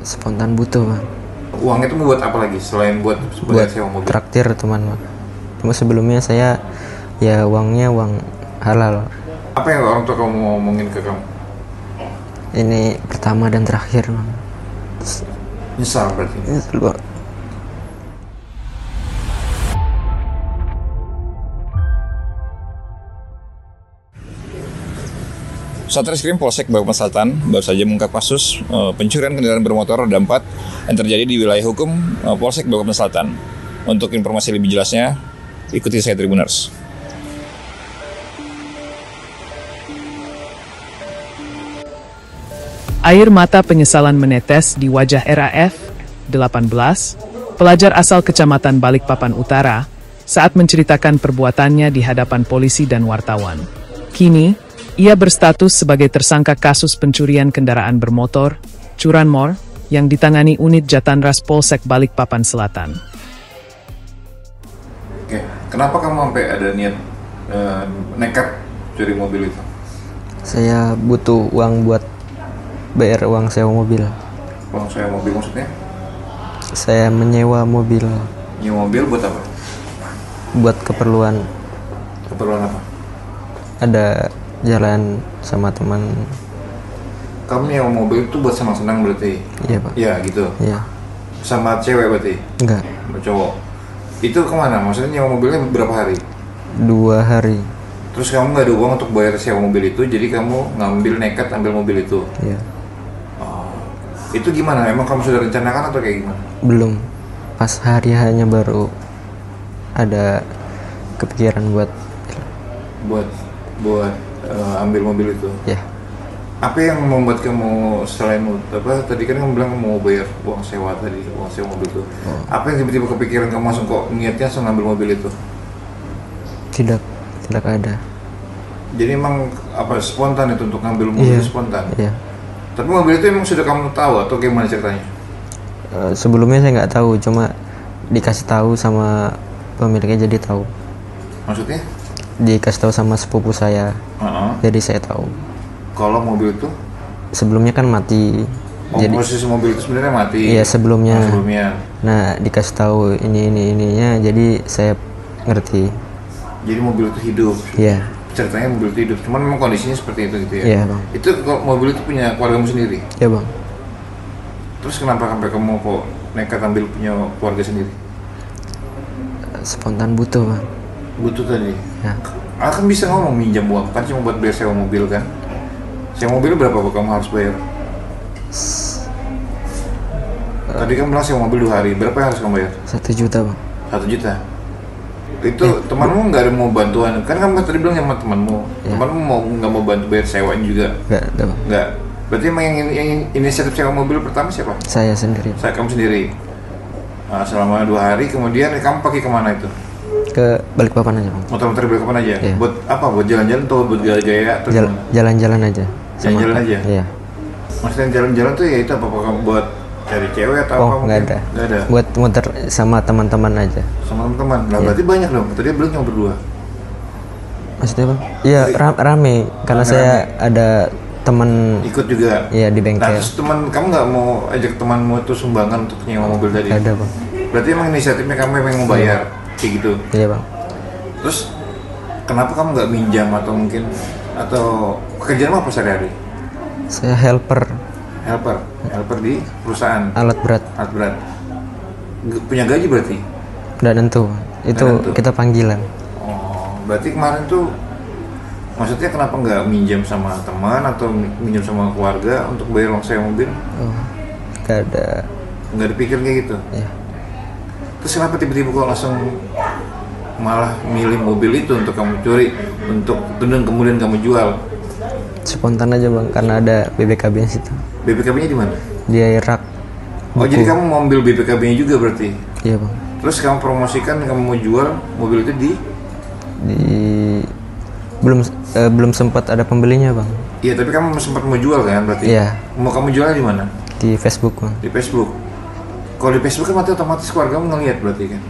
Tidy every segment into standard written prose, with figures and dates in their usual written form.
Spontan butuh bang. Uang itu buat apa lagi selain buat sewa mobil? Traktir teman bang. Cuma sebelumnya saya ya uangnya uang halal. Apa yang orang tua kamu ngomongin ke kamu? Ini pertama dan terakhir bang. Nyesal berarti? Nyesel bang. Satreskrim Polsek Balikpapan Selatan baru saja mengungkap kasus pencurian kendaraan bermotor roda 4 yang terjadi di wilayah hukum Polsek Balikpapan Selatan. Untuk informasi lebih jelasnya, ikuti saya Tribuners. Air mata penyesalan menetes di wajah RAF 18, pelajar asal Kecamatan Balikpapan Utara, saat menceritakan perbuatannya di hadapan polisi dan wartawan. Kini, ia berstatus sebagai tersangka kasus pencurian kendaraan bermotor, curanmor, yang ditangani unit Jatanras Polsek Balikpapan Selatan. Oke, kenapa kamu sampai ada niat nekat curi mobil itu? Saya butuh uang buat bayar uang sewa mobil. Uang sewa mobil maksudnya? Saya menyewa mobil. Nyewa mobil buat apa? Buat keperluan. Keperluan apa? Ada jalan sama teman. Kamu nyewa mobil itu buat senang-senang berarti? Iya pak. Iya gitu? Iya. Sama cewek berarti? Enggak. Sama cowok? Itu kemana? Maksudnya nyewa mobilnya berapa hari? 2 hari. Terus kamu nggak ada uang untuk bayar sewa mobil itu, jadi kamu nekat ambil mobil itu? Iya. Itu gimana? Emang kamu sudah rencanakan atau kayak gimana? Belum. Pas hari hanya baru ada kepikiran buat ambil mobil itu. ya. Apa yang membuat kamu selain apa? Tadi kan kamu bilang kamu mau bayar uang sewa mobil itu. Apa yang tiba-tiba kepikiran kamu langsung kok niatnya langsung ngambil mobil itu? Tidak ada. Jadi emang apa spontan itu untuk ngambil mobil spontan? Iya. Tapi mobil itu emang sudah kamu tahu atau gimana ceritanya? Sebelumnya saya nggak tahu, cuma dikasih tahu sama pemiliknya jadi tahu. Maksudnya? Dikasih tahu sama sepupu saya. Jadi saya tahu. Kalau mobil itu? Sebelumnya kan mati. Jadi posisi mobil itu sebenarnya mati. Iya sebelumnya. Sebelumnya. Nah dikasih tahu ininya, jadi saya ngerti. Jadi mobil itu hidup. Iya. Ceritanya mobil itu hidup. Cuman memang kondisinya seperti itu gitu ya. Iya bang. Itu mobil itu punya keluargamu sendiri? Iya bang. Terus kenapa sampai kamu kok nekat ambil punya keluarga sendiri? Spontan butuh bang. Butuh tadi? Ya. Kan bisa ngomong minjam uang, kan cuma buat bayar sewa mobil kan? Sewa mobil berapa kamu harus bayar? Tadi kamu bilang sewa mobil 2 hari, berapa yang harus kamu bayar? 1 juta bang. 1 juta? Itu temanmu nggak ada mau bantuan? Kan kamu tadi bilang sama temanmu, temanmu nggak mau bantu bayar sewanya juga? Nggak ada bang. Nggak? Berarti emang yang inisiatif sewa mobil pertama siapa? Saya sendiri. Kamu sendiri? Selama 2 hari, kemudian kamu pakai kemana itu? Ke Balikpapan aja bang. Muter-muter di Balikpapan aja? Iya. Buat apa? Buat jalan-jalan atau buat gaya-gaya? Jalan-jalan aja. Jalan-jalan aja? Iya. Maksudnya jalan-jalan tuh ya itu apa? Kamu buat cari cewek atau apa? Nggak ada. Nggak ada? Buat muter sama teman-teman aja. Sama teman-teman? Nah Iya. berarti banyak dong? Tadi belum cuma berdua? Maksudnya bang? Iya rame. Karena saya ada teman ikut juga? Iya di Nah bengkel. terus kamu nggak mau ajak temanmu itu sumbangan untuk nyewa mobil tadi? Nggak ada bang. Berarti emang inisiatifnya kamu memang mau bayar? Kayak gitu? Iya bang. Terus kenapa kamu nggak minjam atau mungkin pekerjaan apa sehari-hari? Saya helper di perusahaan alat berat. Punya gaji berarti? Nggak tentu. Itu Nggak tentu. kita panggilan. Berarti kemarin tuh maksudnya kenapa nggak minjam sama teman atau minjam sama keluarga untuk bayar uang sewa mobil? Nggak ada. Nggak dipikir kayak gitu? Iya. Terus kenapa tiba-tiba kok langsung malah milih mobil itu untuk kamu curi, untuk kemudian kamu jual? Spontan aja bang, karena ada BBKB-nya situ. BPKB-nya di mana? Di Irak. Jadi kamu mau ambil BPKB-nya juga berarti? Iya bang. Terus kamu promosikan kamu mau jual mobil itu di belum sempat ada pembelinya bang. Iya, tapi kamu sempat mau jual kan berarti? Iya. Mau kamu jualnya di mana? Di Facebook bang. Di Facebook. Kalau di Facebook kan otomatis keluargamu ngelihat berarti kan?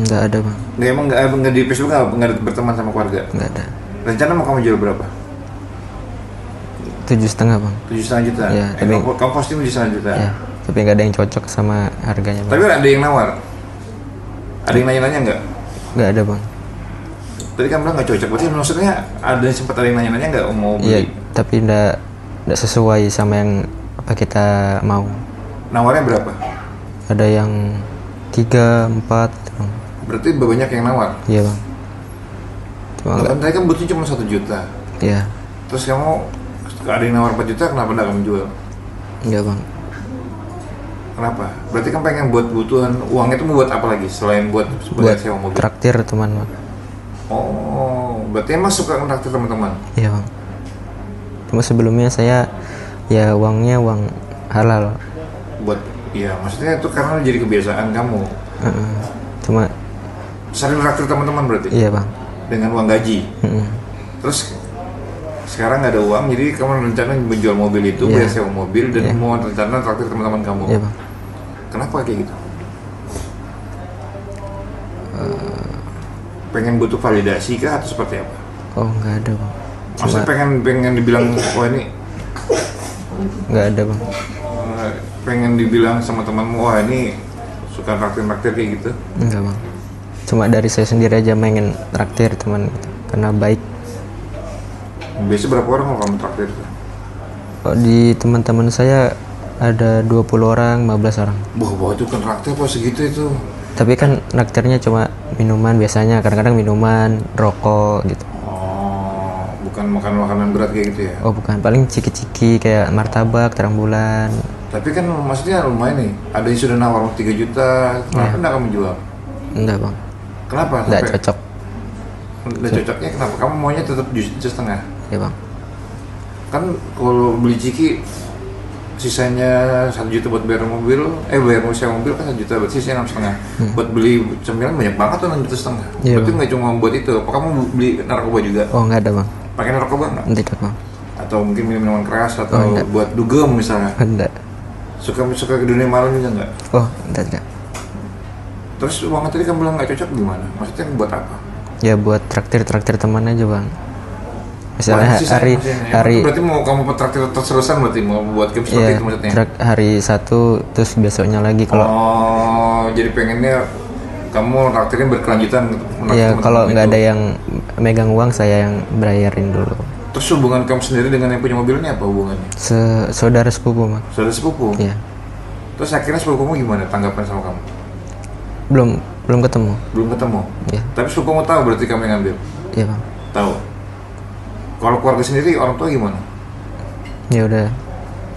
Nggak ada bang. Nggak di Facebook nggak ada berteman sama keluarga? Nggak ada. Rencana mau kamu jual berapa? 7,5 bang. 7,5 juta? Iya, tapi kamu posting 7,5 juta? Iya. tapi nggak ada yang cocok sama harganya bang. Tapi ada yang nawar? Ada yang nanya-nanya nggak? Nggak ada bang. Tadi kan bilang nggak cocok, berarti maksudnya ada sempat ada yang nanya-nanya nggak mau beli? Iya, tapi nggak sesuai sama yang apa kita mau. Nawarnya berapa? Ada yang 3, 4 gitu, bang. Berarti banyak yang nawar? Iya bang. Cuma Nah, nggak. kan tadi kan butuhnya cuma 1 juta. Iya. Terus kamu ada yang nawar 4 juta, kenapa nggak kamu jual? Enggak bang. Kenapa? Berarti kan pengen buat kebutuhan uangnya itu mau buat apa lagi selain buat Buat sewa mobil? traktir teman bang. Oh, berarti emang suka ngeraktir teman-teman? Iya bang. Cuma sebelumnya saya ya uangnya uang halal. Buat, ya maksudnya itu karena jadi kebiasaan kamu. Heeh. Cuma Sering ngeraktir teman-teman berarti? iya bang. Dengan uang gaji? Heeh. Terus sekarang nggak ada uang, jadi kamu rencana menjual mobil itu, Iya. biar sewa mobil dan Iya. mau rencana traktir teman-teman kamu. Iya bang. Kenapa kayak gitu? Pengen butuh validasi kah atau seperti apa? Oh nggak ada bang. Cuma Maksudnya pengen dibilang, wah ini nggak ada bang. pengen dibilang sama temanmu, wah ini suka traktir kayak gitu. Enggak bang. Cuma dari saya sendiri aja pengen traktir teman gitu. Karena baik. Biasanya berapa orang mau kamu traktir? Oh, di teman-teman saya ada 20 orang, 15 orang. Wah itu kan traktir apa segitu itu? Tapi kan traktirnya cuma minuman biasanya, kadang-kadang minuman, rokok gitu. Oh, bukan makan makanan berat kayak gitu ya? Oh bukan, paling ciki-ciki kayak martabak, terang bulan. Tapi kan maksudnya lumayan nih, ada yang sudah nawar 3 juta, kenapa enggak kamu jual? Enggak bang, Kenapa? enggak cocok. Udah cocoknya kenapa? Kamu maunya tetap jus setengah? Ya bang. Kan kalau beli ciki sisanya 1 juta buat bayar mobil, bayar sewa mobil kan 1 juta, berarti sisanya 6,5. Buat beli cemilan banyak banget tuh 6,5 juta. Iya, Berarti Bang. nggak cuma buat itu. Apa kamu beli narkoba juga? Oh enggak ada bang, Pakai narkoba nggak? tidak bang. Atau mungkin minuman keras atau Oh, enggak. buat dugem misalnya? Enggak. Suka ke dunia malam juga nggak? Oh enggak. Terus uangnya tadi kamu bilang nggak cocok gimana? Maksudnya buat apa? Ya buat traktir teman aja bang. Misalnya Wah, sisanya hari maksudnya. hari Berarti mau kamu traktir terus-terusan berarti mau buat game seperti ya itu maksudnya? hari 1 terus besoknya lagi kalau Oh, jadi pengennya kamu traktirnya berkelanjutan gitu? menraktir ya teman-teman kalau nggak itu. ada yang megang uang saya yang bayarin dulu. Terus hubungan kamu sendiri dengan yang punya mobil ini apa hubungannya? Saudara sepupu bang. Saudara sepupu? Iya. Terus akhirnya sepupumu gimana tanggapan sama kamu? Belum ketemu. Belum ketemu? Iya. Tapi sepupumu tahu berarti kamu yang ngambil? Iya bang. Tahu? Kalau keluarga sendiri, orang tua gimana? Ya udah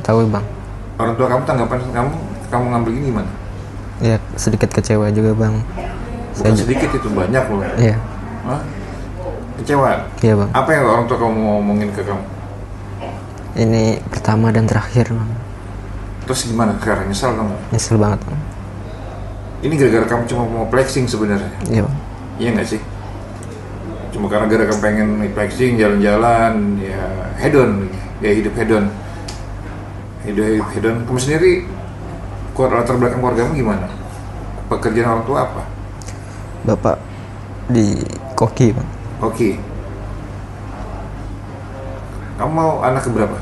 tahu bang. Orang tua kamu tanggapan kamu ngambil ini gimana? Ya sedikit kecewa juga bang. Bukan sedikit itu, banyak loh. Iya. Hah? Kecewa? Iya bang. Apa yang orang tua kamu mau ngomongin ke kamu? Ini pertama dan terakhir bang. Terus gimana sekarang? Nyesal kamu? Nyesel banget bang. Ini gara-gara kamu cuma mau flexing sebenarnya? Iya bang. Iya nggak sih? Cuma karena gara-gara pengen flexing, jalan-jalan, ya hedon, ya hidup hedon. Hidup hedon. Kamu sendiri, latar belakang keluargamu gimana? Pekerjaan orang tua apa? Bapak di koki bang. Oke. Kamu mau anak keberapa?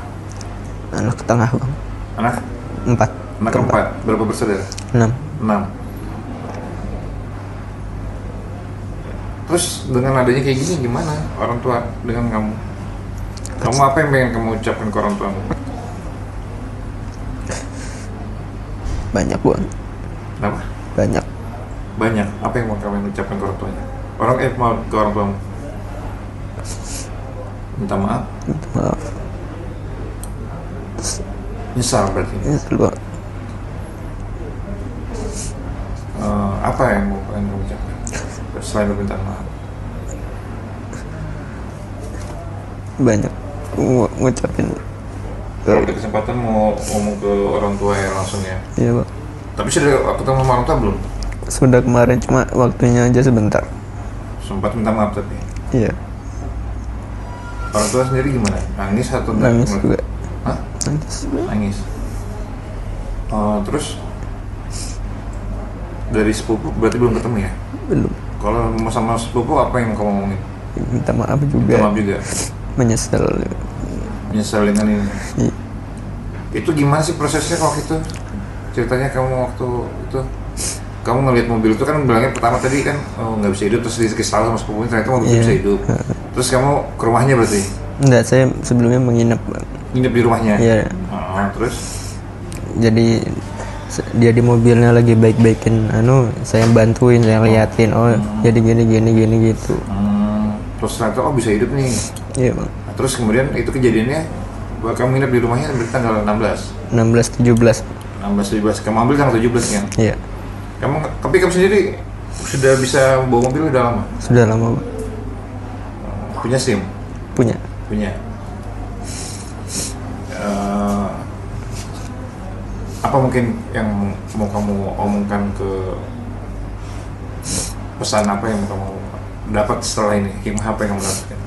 Anak tengah bang. Anak? 4. Anak keempat. Berapa bersaudara? 6. 6. Terus dengan adanya kayak gini gimana orang tua dengan kamu? Kamu apa yang pengen kamu ucapkan ke orang tuamu? Banyak bang. Kenapa? Banyak. Banyak. Apa yang mau kamu ucapkan ke orang tuanya? Mau ke orang tuamu? Minta maaf? Minta maaf. Nyesal berarti? Nyesel banget. Apa yang mau kamu ucapkan? Selain permintaan maaf? Banyak. Ngucapin. Kalau ada kesempatan mau ngomong ke orang tua ya langsung ya? Iya bang. Tapi sudah ketemu sama orang tua belum? Sudah kemarin cuma waktunya aja sebentar. Sempat minta maaf tapi? Iya. Orang tua sendiri gimana? Nangis atau enggak? Nangis juga. Hah? Nangis. Nangis. Terus dari sepupu berarti belum ketemu ya? Belum. Kalau mau sama sepupu apa yang kamu ngomongin? Minta maaf Minta juga. maaf juga. Menyesal. Menyesal dengan ini. Iya. Itu gimana sih prosesnya kalau gitu? ceritanya kamu waktu itu kamu ngeliat mobil itu kan bilangnya pertama tadi kan nggak bisa hidup, terus dikasih tahu sama sepupunya ternyata mobil itu bisa hidup. Terus kamu ke rumahnya berarti? Enggak, saya sebelumnya menginap, Bang. Nginep di rumahnya? Iya. Terus? Jadi dia di mobilnya lagi baik-baikin, saya bantuin, saya liatin, jadi gini gitu. Terus ternyata bisa hidup nih? Iya, Bang. Nah, terus kemudian itu kejadiannya kamu nginep di rumahnya tanggal 16-17. 16-17, kamu ambil tanggal 17 kan? Iya. Tapi kamu sendiri sudah bisa bawa mobil udah lama? Sudah lama, Bang. Punya SIM? Punya. Apa mungkin yang mau kamu omongkan ke pesan apa yang kamu dapat setelah ini? Hikmah apa yang kamu dapatkan?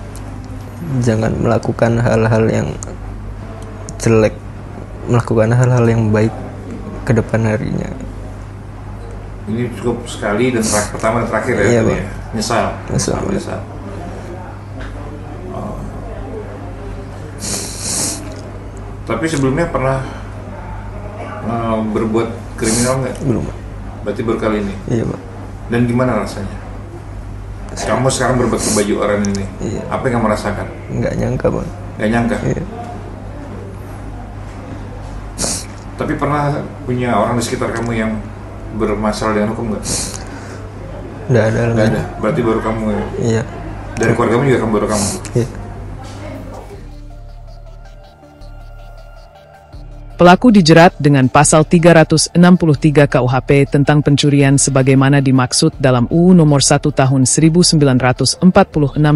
Jangan melakukan hal-hal yang jelek, melakukan hal-hal yang baik ke depan harinya. Ini cukup sekali dan pertama dan terakhir ya? Iya, tadi Bang. Ya? Nyesal. Tapi sebelumnya pernah berbuat kriminal nggak? Belum, Bang. Berarti baru kali ini? Iya, Bang. Dan gimana rasanya? Kamu sekarang berbagi baju orang ini, Iya. Apa yang kamu rasakan? Nggak nyangka, Bang. Nggak nyangka? Iya. Tapi pernah punya orang di sekitar kamu yang bermasalah dengan hukum nggak? Nggak ada. Nggak ada? Berarti baru kamu ya? Iya. Dari keluargamu juga baru kamu? Iya. Pelaku dijerat dengan pasal 363 KUHP tentang pencurian sebagaimana dimaksud dalam UU Nomor 1 Tahun 1946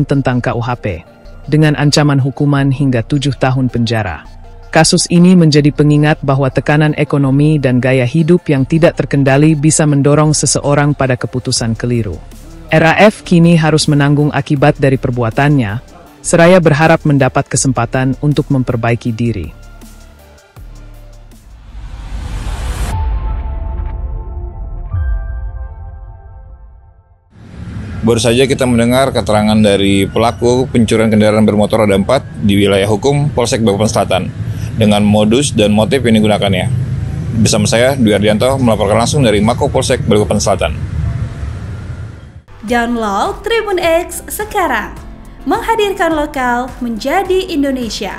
tentang KUHP, dengan ancaman hukuman hingga 7 tahun penjara. Kasus ini menjadi pengingat bahwa tekanan ekonomi dan gaya hidup yang tidak terkendali bisa mendorong seseorang pada keputusan keliru. RAF kini harus menanggung akibat dari perbuatannya, seraya berharap mendapat kesempatan untuk memperbaiki diri. Baru saja kita mendengar keterangan dari pelaku pencurian kendaraan bermotor roda 4 di wilayah hukum Polsek Balikpapan Selatan dengan modus dan motif yang digunakannya. Bersama saya, Dwi Ardianto, melaporkan langsung dari Mako Polsek Balikpapan Selatan. Download Tribun X sekarang, menghadirkan lokal menjadi Indonesia.